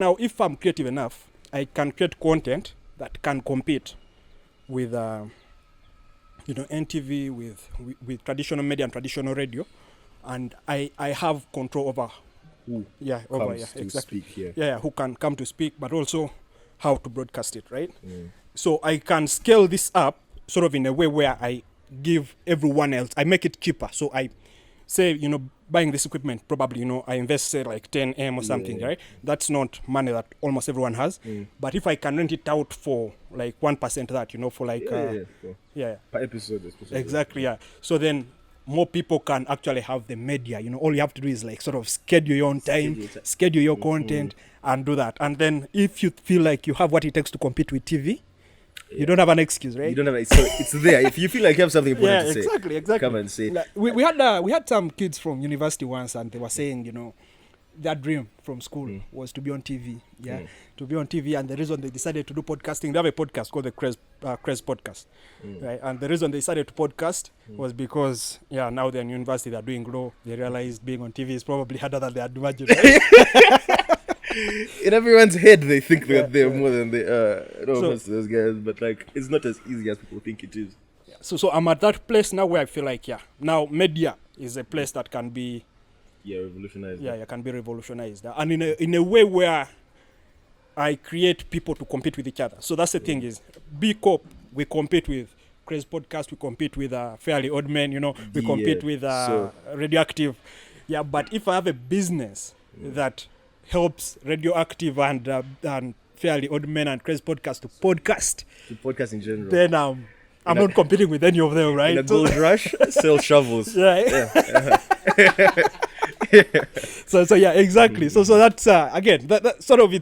Now, if I'm creative enough, I can create content that can compete with, NTV, with traditional media and traditional radio, and I have control over Who exactly. speak here. Who can come to speak, but also how to broadcast it, right? So I can scale this up sort of in a way where I give everyone else, I make it cheaper. So I say, buying this equipment, probably, I invest, say, like 10M or something, right? That's not money that almost everyone has. But if I can rent it out for like 1% of that, for like... Per episode, especially. Exactly, yeah. So then more people can actually have the media. All you have to do is like sort of schedule your own time, schedule your content, and do that. And then if you feel like you have what it takes to compete with TV, you don't have an excuse, right? You don't have so it's there. If you feel like you have something important to say, exactly. come and say. Like, we had some kids from university once, and they were saying, their dream from school was to be on TV. To be on TV, and the reason they decided to do podcasting, they have a podcast called the Crez Podcast, right? And the reason they decided to podcast was because, now they're in university, they're doing law. They realized being on TV is probably harder than they had imagined. Right? In everyone's head, they think that they're more than they are. Those guys, but like it's not as easy as people think it is. So I'm at that place now where I feel like, now media is a place that can be revolutionized. Can be revolutionized, and in a way where I create people to compete with each other. So that's the thing is, B Corp, we compete with Crazy Podcast, we compete with Fairly Odd Men, we compete with Radioactive. But if I have a business that helps Radioactive and Fairly Odd Men and Crazy Podcast to podcast in general, then I'm not competing with any of them, right? In a gold rush, sell shovels. Right. So exactly. So that's again that sort of